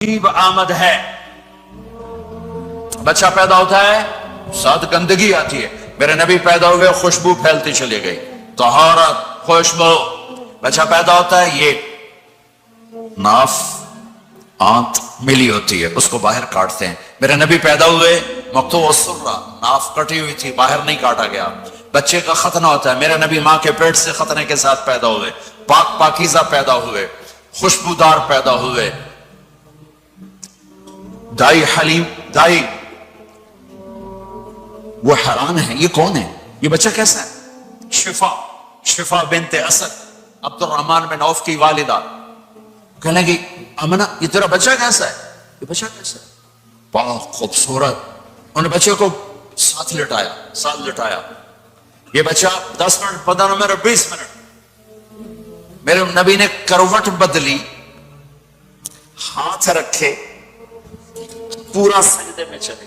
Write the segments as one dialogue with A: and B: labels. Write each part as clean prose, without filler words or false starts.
A: عجیب آمد ہے. بچہ پیدا ہوتا ہے ساتھ گندگی آتی ہے. میرے نبی پیدا ہوئے خوشبو پھیلتی چلی گئی, طہارت, خوشبو. بچہ پیدا ہوتا ہے یہ ناف آنت ملی ہوتی ہے, اس کو باہر کاٹتے ہیں. میرے نبی پیدا ہوئے مقطوع السرہ, ناف کٹی ہوئی تھی, باہر نہیں کاٹا گیا. بچے کا ختنہ ہوتا ہے. میرے نبی ماں کے پیٹ سے ختنے کے ساتھ پیدا ہوئے, پاک پاکیزہ پیدا ہوئے, خوشبودار پیدا ہوئے. دائی حلیم, دائی وہ حیران ہے, یہ کون ہے, یہ بچہ کیسا ہے؟ شفا بنت اسد, عبد الرحمن بن عوف کی والدہ, کہنے لگی امنہ یہ تیرا بچہ کیسا ہے؟ یہ بچہ کیسا ہے؟ پاک خوبصورت. انہوں نے بچے کو ساتھ لٹایا. یہ بچہ 10 منٹ, 15 منٹ, 20 منٹ. میرے نبی نے کروٹ بدلی, ہاتھ رکھے, پورا سجدے میں چلے,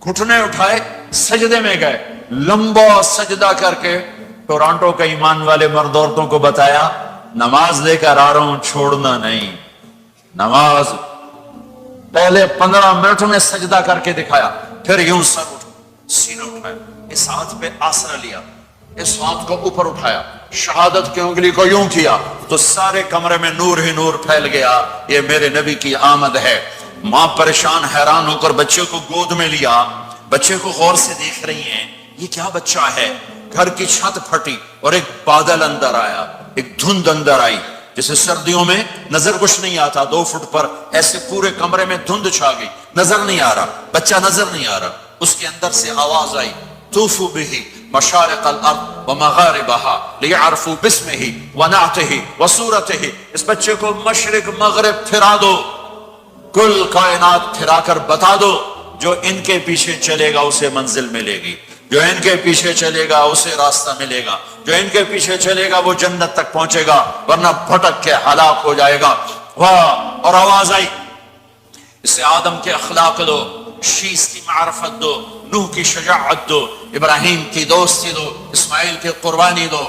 A: گھٹنے اٹھائے, سجدے میں گئے, لمبا سجدہ کر کے ٹورانٹو کے ایمان والے مرد عورتوں کو بتایا نماز لے کر آ رہا ہوں, چھوڑنا نہیں. نماز پہلے 15 منٹ میں سجدہ کر کے دکھایا, پھر یوں سر اٹھا, سینہ اٹھایا, اس ہاتھ پہ آسرا لیا, اس ہاتھ کو اوپر اٹھایا, شہادت کی انگلی کو یوں کیا تو سارے کمرے میں نور ہی نور پھیل گیا. یہ میرے نبی کی آمد ہے. ماں پریشان حیران ہو کر بچے کو گود میں لیا, بچے کو غور سے دیکھ رہی ہیں, یہ کیا بچہ ہے. گھر کی چھت پھٹی اور ایک بادل اندر آیا, ایک دھند اندر آئی, جیسے سردیوں میں نظر کچھ نہیں آتا 2 فٹ پر, ایسے پورے کمرے میں دھند چھا گئی, نظر نہیں آ رہا, بچہ نظر نہیں آ رہا. اس کے اندر سے آواز آئی طوفوا به مشارق الارض ومغاربها لیعرفوا باسمه ونعته وصورته. اس بچے کو مشرق مغرب پھرا دو, کل کائنات پھرا کر بتا دو, جو ان کے پیچھے چلے گا اسے منزل ملے گی, جو ان کے پیچھے چلے گا اسے راستہ ملے گا, جو ان کے پیچھے چلے گا وہ جنت تک پہنچے گا, ورنہ بھٹک کے ہلاک ہو جائے گا. واہ. اور آواز آئی اسے آدم کے اخلاق دو, شیس کی معرفت دو, نوح کی شجاعت دو, ابراہیم کی دوستی دو, اسماعیل کی قربانی دو,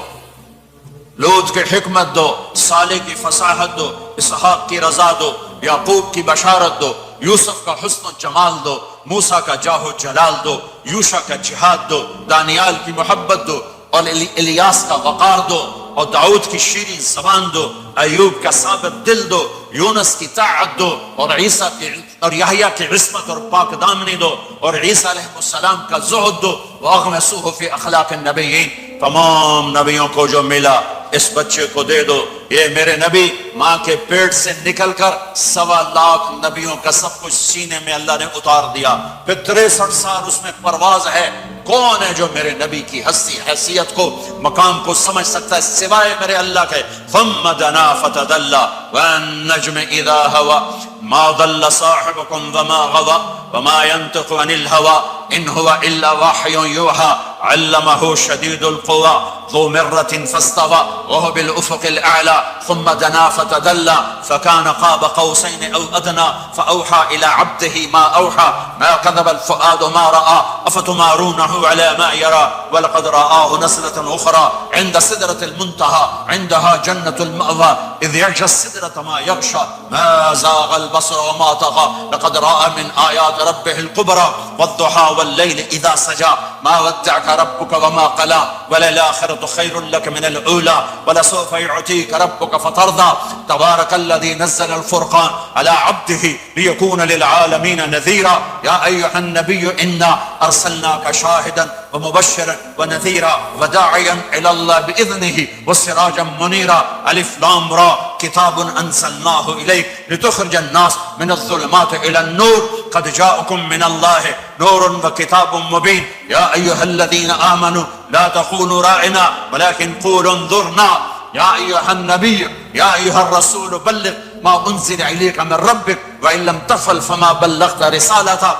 A: لوط کی حکمت دو, صالح کی فصاحت دو, اسحاق کی رضا دو, یعقوب کی بشارت دو, یوسف کا حسن و جمال دو, موسیٰ کا جاہ و جلال دو, یوشع کا جہاد دو, دانیال کی محبت دو, اور الیاس کا وقار دو, اور داؤد کی شیریں زبان دو, ایوب کا ثابت دل دو, یونس کی طاعت دو, اور عیسیٰ کی اور یحییٰ کی عصمت اور پاک دامنی دو, اور عیسیٰ علیہ السلام کا زہد دو. واغمسوہ فی اخلاق النبیین, تمام نبیوں کو جو ملا اس بچے کو دے دو. یہ میرے نبی ماں کے پیٹ سے نکل کر 1.25 لاکھ نبیوں کا سب کچھ سینے میں اللہ نے اتار دیا. پھر 63 سال اس میں پرواز ہے. کون ہے جو میرے نبی کی ہستی حیثیت کو مقام کو سمجھ سکتا ہے سوائے میرے اللہ کے. ثم دنا فتدلى والنجم اذا هوى ما ضل صاحبكم وما غوى وما ينطق عن الهوى ان هو الا وحي يوحى علمه شديد القوى ذو مرة فاستوى وهو بالافق الاعلى ثم دنا فتدلى فكان قاب قوسين او ادنى فاوحى الى عبده ما اوحى ما كذب الفؤاد ما راى افتمارونه على ما يرى ولقد رآه نزلة اخرى عند سدرة المنتهى عندها جنة المأوى اذ يغشى السدرة ما يغشى ما زاغ البصر وما طغى لقد رأى من آيات ربه الكبرى والضحى والليل اذا سجى ما ودعك ربك وما قلى وللآخرة خير لك من الأولى ولسوف يعطيك ربك فترضى تبارك الذي نزل الفرقان على عبده ليكون للعالمين نذيرا يا أيها النبي إنا أرسلناك شاهدا ومبشرا ونذيرا وداعيا إلى الله بإذنه وسراجا منيرا ألف لام را كتاب أنزلناه إليك لتخرج الناس من الظلمات إلى النور قد جاءكم من الله نور وكتاب مبين يا أيها الذين آمنوا لا تقولوا راعنا ولكن قولوا انظرنا يا أيها النبي يا أيها الرسول بلغ ما أنزل إليك من ربك وإن لم تفعل فما بلغت رسالته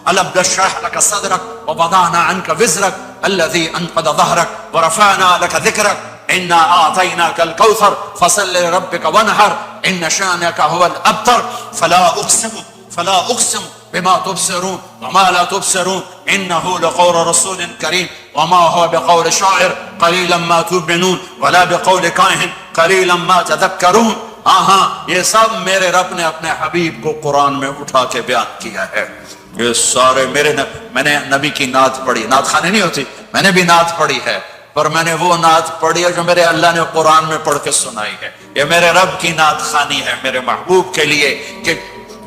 A: ألم نشرح لك صدرك ووضعنا عنك وزرك الذي أنقض ظهرك ورفعنا لك ذكرك إنا أعطيناك الكوثر فصل لربك وانحر إن شانك هو الأبتر فلا أقسم بما تبصرون وما لا تبصرون إنه لقول رسول كريم وما هو بقول شاعر قليلا ما تؤمنون ولا بقول كاهن قليلا ما تذكرون ہاں ہاں یہ سب میرے رب نے اپنے حبیب کو قرآن میں اٹھا کے بیان کیا ہے. یہ سارے میں نے نبی کی نعت پڑھی. نعت خانے نہیں ہوتی, میں نے بھی نعت پڑھی ہے, پر میں نے وہ نعت پڑھی ہے جو میرے اللہ نے قرآن میں پڑھ کے سنائی ہے. یہ میرے رب کی نعت خانی ہے میرے محبوب کے لیے, کہ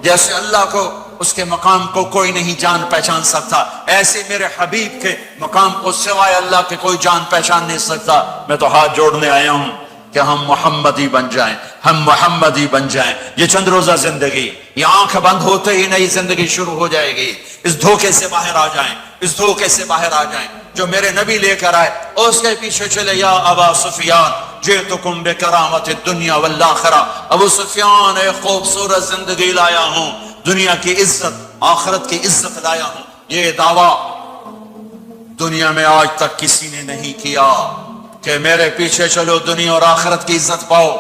A: جیسے اللہ کو اس کے مقام کو کوئی نہیں جان پہچان سکتا, ایسے میرے حبیب کے مقام کو سوائے اللہ کے کوئی جان پہچان نہیں سکتا. میں تو ہاتھ جوڑنے آیا ہوں کہ ہم محمدی بن جائیں, ہم محمدی بن جائیں. یہ چند روزہ زندگی, یہ آنکھ بند ہوتے ہی نئی زندگی شروع ہو جائے گی. اس دھوکے سے باہر آ جائیں, اس دھوکے سے باہر آ جائیں جو میرے نبی لے کر آئے, اور اس کے پیچھے چلے. یا ابا سفیان جئتکم بکرامت الدنیا والآخرہ, ابو سفیان ایک خوبصورت زندگی لایا ہوں, دنیا کی عزت آخرت کی عزت لایا ہوں. یہ دعویٰ دنیا میں آج تک کسی نے نہیں کیا کہ میرے پیچھے چلو دنیا اور آخرت کی عزت پاؤ.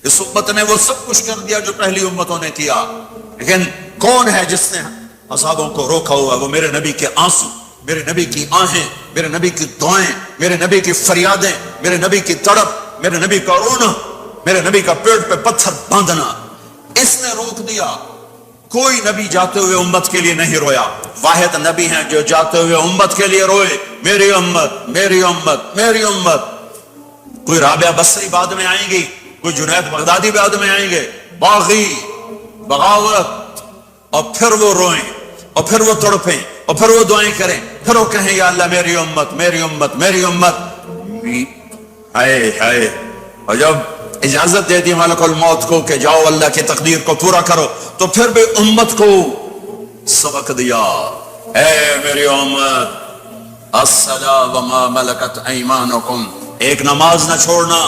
A: اس امت نے وہ سب کچھ کر دیا جو پہلی امتوں نے کیا, لیکن کون ہے جس نے عذابوں کو روکا ہوا؟ وہ میرے نبی کے آنسو, میرے نبی کی آہیں, میرے نبی کی دعائیں, میرے نبی کی فریادیں, میرے نبی کی تڑپ, میرے نبی کا رونا, میرے نبی کا پیٹ پہ پتھر باندھنا. اس نے روک دیا. کوئی نبی جاتے ہوئے امت کے لیے نہیں رویا. واحد نبی ہیں جو جاتے ہوئے امت کے لیے روئے, میری امت, میری امت, میری امت. کوئی رابعہ بصری بعد میں آئیں گی, کوئی جنید بغدادی بعد میں آئیں گے, باغی, بغاوت, اور پھر وہ روئیں, اور پھر وہ تڑپیں, اور پھر وہ دعائیں کریں, پھر وہ کہیں یا اللہ میری امت, میری امت, میری امت. ہائے ہائے. اور جب اجازت دے دی ملک الموت کو کہ جاؤ اللہ کی تقدیر کو پورا کرو, تو پھر بھی امت کو سبق دیا, اے میری امت الصلاۃ وما ملکت ایمانکم, ایک نماز نہ چھوڑنا,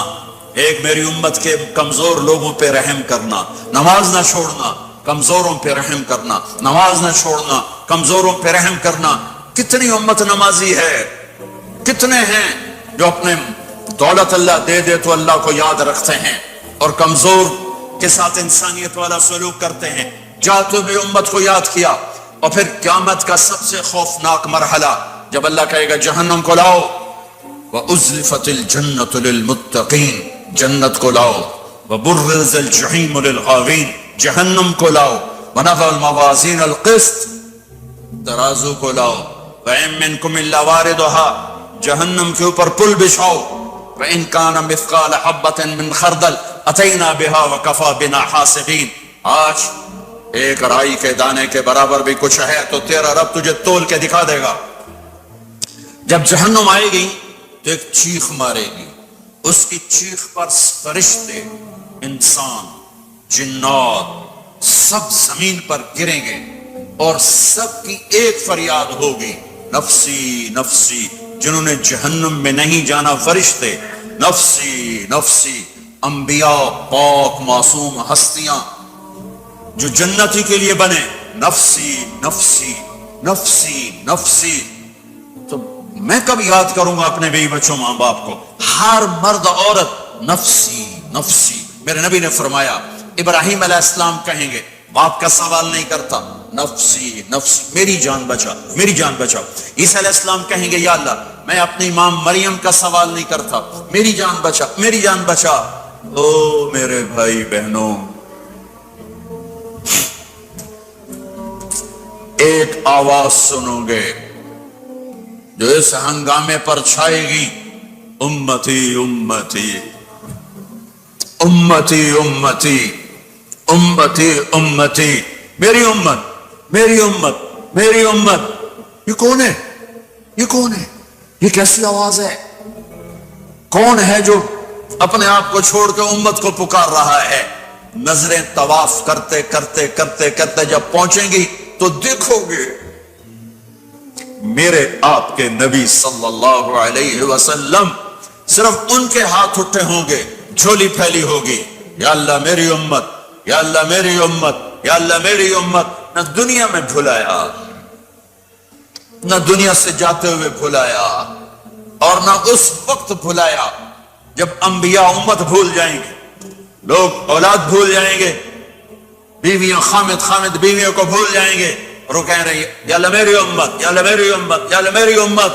A: ایک میری امت کے کمزور لوگوں پہ رحم کرنا, نماز نہ چھوڑنا, کمزوروں پہ رحم کرنا, نماز نہ چھوڑنا, کمزوروں پہ رحم کرنا. کتنی امت نمازی ہے, کتنے ہیں جو اپنے دولت اللہ دے دے تو اللہ کو یاد رکھتے ہیں اور کمزور کے ساتھ انسانیت والا سلوک کرتے ہیں. جاتے ہوئے امت کو یاد کیا. اور پھر قیامت کا سب سے خوفناک مرحلہ جب اللہ کہے گا جہنم کو لاؤ, وَأُزْلِفَتِ الْجَنَّةُ لِلْمُتَّقِينَ, جنت کو لاؤ, وَبُرِّزَ الْجَحِيمُ لِلْغَاوِينَ, جہنم کو لاؤ, وَنَضَعُ الْمَوَازِينَ الْقِسْطَ, ترازو کو لاؤ, وَإِن مِّنكُمْ إِلَّا وَارِدُهَا, جہنم کے اوپر پل بچھاؤ, وَإِن كَانَ مِثْقَالَ حَبَّةٍ مِّنْ خَرْدَلٍ أَتَيْنَا بِهَا وَكَفَى بِنَا حَاسِبِينَ. آج ایک رائی کے دانے کے برابر بھی کچھ ہے تو تیرا رب تجھے تول کے دکھا دے گا. جب جہنم آئے گی تو ایک چیخ مارے گی, اس کی چیخ پر فرشتے, انسان, جنات سب زمین پر گریں گے اور سب کی ایک فریاد ہوگی, نفسی نفسی. جنہوں نے جہنم میں نہیں جانا فرشتے, نفسی نفسی. انبیاء, پاک معصوم ہستیاں جو جنتی کے لیے بنے, نفسی نفسی نفسی نفسی. تو میں کب یاد کروں گا اپنے بیوی بچوں ماں باپ کو؟ ہر مرد عورت نفسی نفسی. میرے نبی نے فرمایا ابراہیم علیہ السلام کہیں گے, باپ کا سوال نہیں کرتا, نفسی نفسی, میری جان بچا, میری جان بچا. عیسیٰ علیہ السلام کہیں گے یا اللہ میں اپنی ماں مریم کا سوال نہیں کرتا, میری جان بچا, میری جان بچا. او میرے بھائی بہنوں, ایک آواز سنو گے جو اس ہنگامے پر چھائے گی, امتی امتی امتی امتی امتی امتی, میری امت, میری امت, میری امت. یہ کون ہے, یہ کون ہے, یہ کیسی آواز ہے؟ کون ہے جو اپنے آپ کو چھوڑ کے امت کو پکار رہا ہے؟ نظریں طواف کرتے کرتے کرتے کرتے جب پہنچیں گی تو دیکھو گے میرے آپ کے نبی صلی اللہ علیہ وسلم, صرف ان کے ہاتھ اٹھے ہوں گے, جھولی پھیلی ہوگی, یا اللہ میری امت, یا اللہ میری امت, یا اللہ میری امت. نہ دنیا میں بھلایا, نہ دنیا سے جاتے ہوئے بھلایا, اور نہ اس وقت بھلایا جب انبیاء امت بھول جائیں گے, لوگ اولاد بھول جائیں گے, بیویاں خامد خامد بیویوں کو بھول جائیں گے, اور وہ کہہ رہے ہیں یا اللہ میری امت, یا اللہ میری امت, یا اللہ میری امت.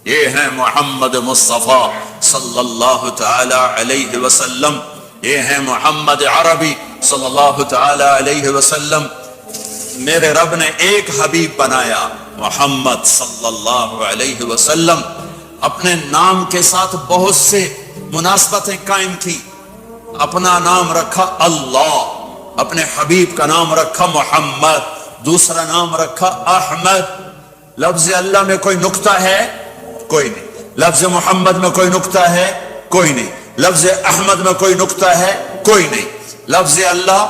A: یہ ہے محمد مصطفیٰ صلی اللہ تعالی علیہ وسلم، یہ ہیں محمد عربی صلی اللہ تعالی علیہ وسلم۔ میرے رب نے ایک حبیب بنایا محمد صلی اللہ علیہ وسلم، اپنے نام کے ساتھ بہت سے مناسبتیں قائم کی۔ اپنا نام رکھا اللہ، اپنے حبیب کا نام رکھا محمد، دوسرا نام رکھا احمد۔ لفظ اللہ میں کوئی نکتہ ہے؟ کوئی نہیں۔ لفظ محمد میں کوئی نکتہ ہے؟ کوئی نہیں۔ لفظ احمد میں کوئی نکتہ ہے؟ کوئی نہیں۔ لفظ اللہ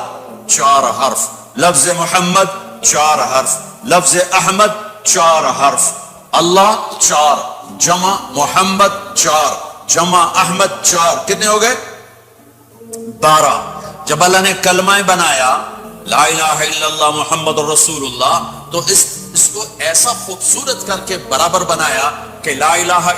A: 4 حرف، لفظ محمد 4 حرف، لفظ احمد 4 حرف۔ اللہ 4 جمع محمد 4 جمع احمد 4، کتنے ہو گئے؟ 12۔ جب اللہ نے کلمہ بنایا لا الہ الا اللہ محمد الرسول اللہ، تو اس کو ایسا خوبصورت کر کے برابر بنایا کہ لا الہ الا